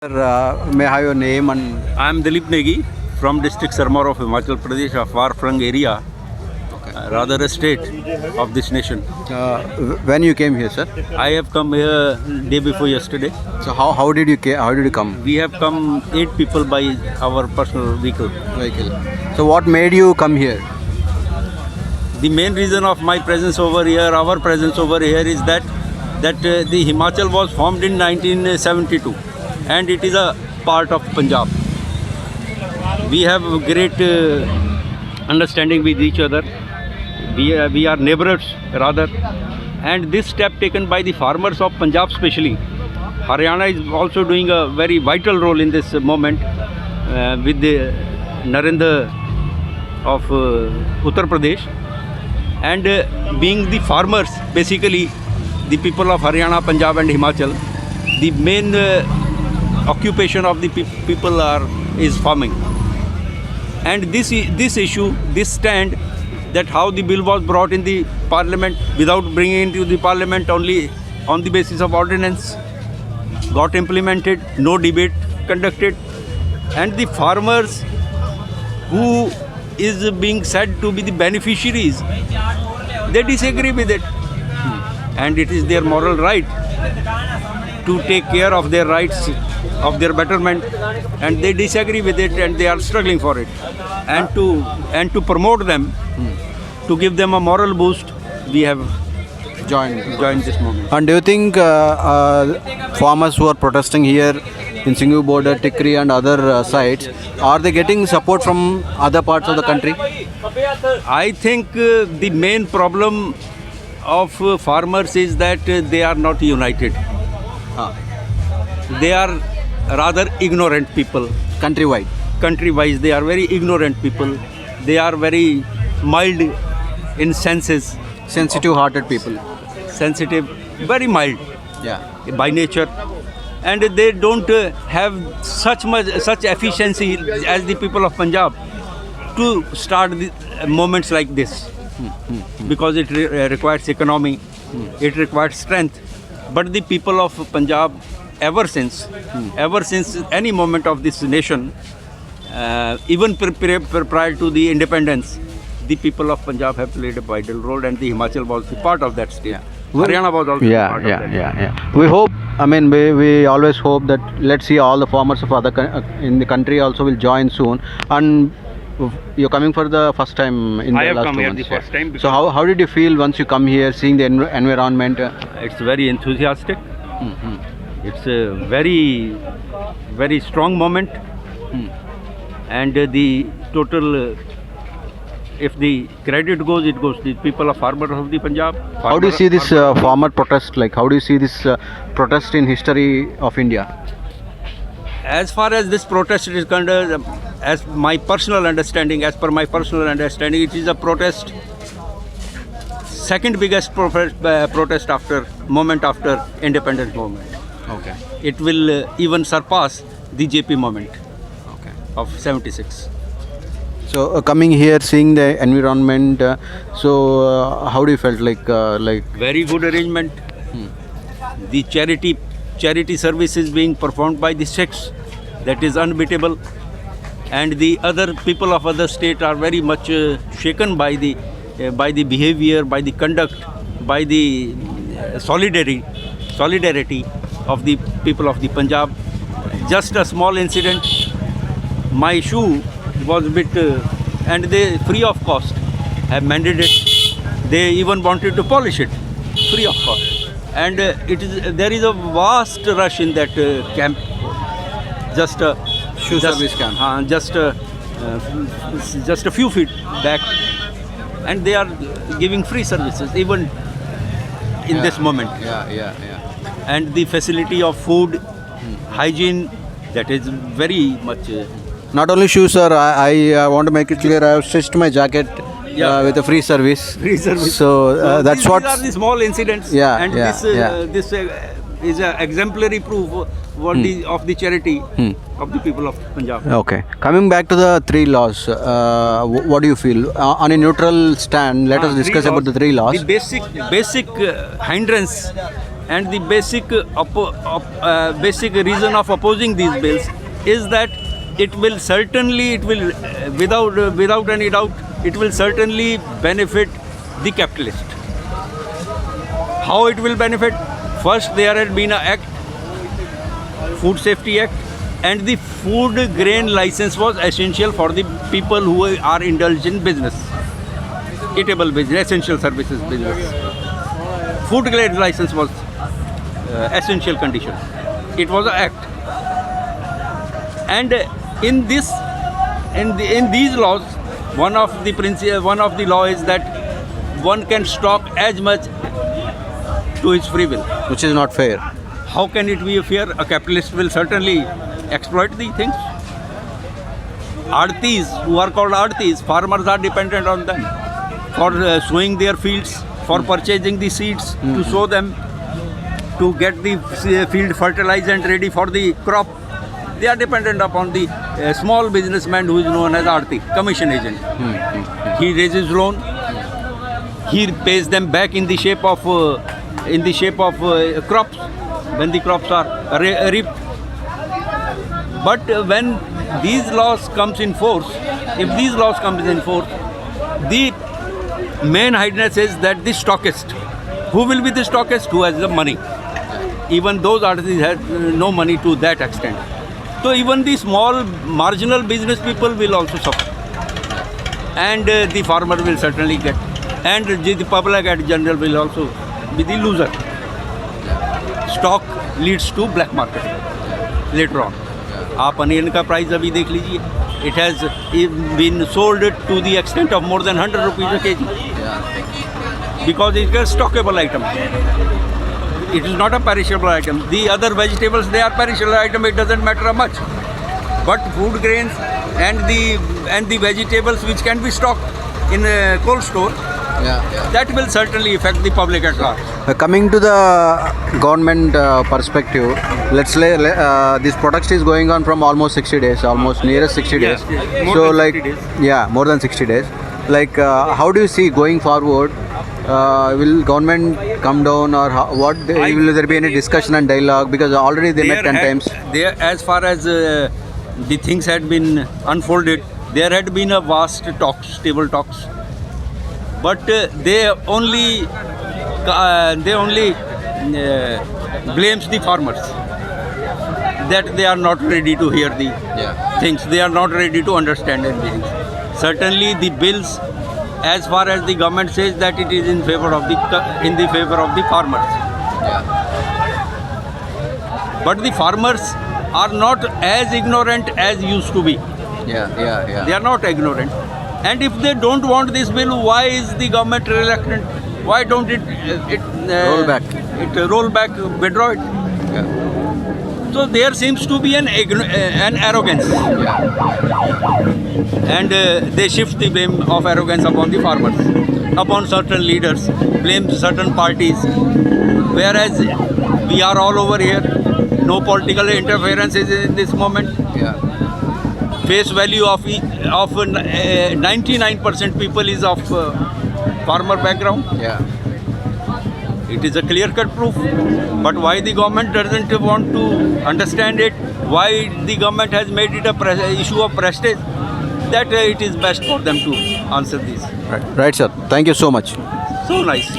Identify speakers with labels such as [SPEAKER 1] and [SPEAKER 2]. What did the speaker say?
[SPEAKER 1] Sir, may I have your name and
[SPEAKER 2] I am Dilip Negi from district Sirmaur of Himachal Pradesh, a far-flung area, rather a state of this nation.
[SPEAKER 1] when you came here, sir?
[SPEAKER 2] I have come here day before yesterday.
[SPEAKER 1] So how did you come?
[SPEAKER 2] We have come 8 people by our personal vehicle.
[SPEAKER 1] Vehicle. So what made you come here?
[SPEAKER 2] The main reason of my presence over here, our presence over here, is that the Himachal was formed in 1972 and it is a part of Punjab. We have great understanding with each other. We are neighbors rather, and this step taken by the farmers of Punjab especially. Haryana is also doing a very vital role in this moment with the Narendra of Uttar Pradesh, and being the farmers, basically the people of Haryana, Punjab and Himachal, the main occupation of the people is farming. And this issue, this stand, that how the bill was brought in the parliament without bringing it to the parliament, only on the basis of ordinance, got implemented, no debate conducted, and the farmers who is being said to be the beneficiaries, they disagree with it, and it is their moral right to take care of their rights, of their betterment, and they disagree with it and they are struggling for it, and to promote them, to give them a moral boost, we have joined this movement.
[SPEAKER 1] And do you think farmers who are protesting here in Singhu border, Tikri and other sites, are they getting support from other parts of the country?
[SPEAKER 2] I think the main problem of farmers is that they are not united. They are rather ignorant people.
[SPEAKER 1] Countrywide?
[SPEAKER 2] Country-wise, they are very ignorant people. They are very mild in senses.
[SPEAKER 1] Sensitive-hearted people.
[SPEAKER 2] Sensitive, very mild.
[SPEAKER 1] Yeah.
[SPEAKER 2] By nature, and they don't have such efficiency as the people of Punjab to start the moments like this, because it requires economy, it requires strength. But the people of Punjab, ever since any moment of this nation, even prior to the independence, the people of Punjab have played a vital role, and the Himachal was the part of that state. Haryana was also part of that.
[SPEAKER 1] Yeah. We hope, we always hope that, let's see, all the farmers of other in the country also will join soon. And you're coming for the first time in the last 2 months.
[SPEAKER 2] I have come here the first time.
[SPEAKER 1] So how did you feel once you come here, seeing the environment?
[SPEAKER 2] It's very enthusiastic. It's a very, very strong moment. And the total, if the credit goes, it goes to the people of farmers of the Punjab.
[SPEAKER 1] How do you see this farmer protest? Like, how do you see this protest in history of India?
[SPEAKER 2] As far as this protest is concerned, as per my personal understanding, it is a protest, second biggest protest after independence movement.
[SPEAKER 1] Okay.
[SPEAKER 2] It will even surpass the JP movement of 76.
[SPEAKER 1] So coming here, seeing the environment, how do you felt like?
[SPEAKER 2] Very good arrangement. The charity services being performed by the Sikhs, that is unbeatable, and the other people of other state are very much shaken by the behavior, by the conduct, by the solidarity of the people of the Punjab. Just a small incident, my shoe was a bit, and they free of cost have mended it. They even wanted to polish it free of cost. And there is a vast rush in that camp. Just a
[SPEAKER 1] service camp.
[SPEAKER 2] Just a few feet back, and they are giving free services even in this moment.
[SPEAKER 1] Yeah.
[SPEAKER 2] And the facility of food, hygiene, that is very much.
[SPEAKER 1] Not only shoes, sir. I want to make it clear. I have stitched my jacket with a free service. So that's
[SPEAKER 2] these
[SPEAKER 1] what.
[SPEAKER 2] These are the small incidents. This is an exemplary proof of the charity of the people of Punjab.
[SPEAKER 1] Okay. Coming back to the 3 laws, what do you feel? On a neutral stand, let us discuss about the 3 laws.
[SPEAKER 2] The basic hindrance and the basic reason of opposing these bills is that it will without any doubt, it will certainly benefit the capitalist. How it will benefit? First, there had been an act, Food Safety Act, and the food grain license was essential for the people who are indulged in business, eatable business, essential services business. Food grain license was essential condition. It was an act, and in these laws, one of the law is that one can stock as much to his free will.
[SPEAKER 1] Which is not fair.
[SPEAKER 2] How can it be fair? A capitalist will certainly exploit these things. Aartis, who are called aartis, farmers are dependent on them for sowing their fields, for purchasing the seeds to sow them, to get the field fertilized and ready for the crop. They are dependent upon the small businessman who is known as aarti, commission agent. He raises loan. He pays them back in the shape of crops when the crops are reaped. But when these laws comes in force, the main hindrance is that the stockist. Who will be the stockist? Who has the money? Even those artists have no money to that extent. So even the small marginal business people will also suffer, and the farmer will certainly get, and the public at general will also be the loser. Stock leads to black market later on. आप onion का price अभी देख लीजिए. It has been sold to the extent of more than 100 rupees a kg because it is a stockable item. It is not a perishable item. The other vegetables, they are perishable item. It doesn't matter much. But food grains and the vegetables which can be stocked in a cold store, that will certainly affect the public at large.
[SPEAKER 1] Coming to the government perspective, let's say this product is going on from almost 60 days, almost nearest 60 days.
[SPEAKER 2] Yes, more
[SPEAKER 1] So
[SPEAKER 2] than
[SPEAKER 1] like
[SPEAKER 2] 60 days.
[SPEAKER 1] yeah, more than 60 days. Like how do you see going forward? Will government come down, or will there be any discussion and dialogue? Because already they met 10 times.
[SPEAKER 2] As far as the things had been unfolded, there had been a vast table talks. But they only blames the farmers that they are not ready to hear the things. They are not ready to understand anything. Certainly, the bills, as far as the government says that it is in favor of the farmers. But the farmers are not as ignorant as used to be. They are not ignorant. And if they don't want this bill, why is the government reluctant? Why don't it
[SPEAKER 1] Roll back.
[SPEAKER 2] Roll back, withdraw it? So there seems to be an arrogance, and they shift the blame of arrogance upon the farmers, upon certain leaders, blame certain parties. Whereas we are all over here, no political interference is in this moment. Face value of 99% people is of farmer background. It is a clear-cut proof. But why the government doesn't want to understand it? Why the government has made it a issue of prestige? That it is best for them to answer this.
[SPEAKER 1] Right, sir. Thank you so much.
[SPEAKER 2] So nice.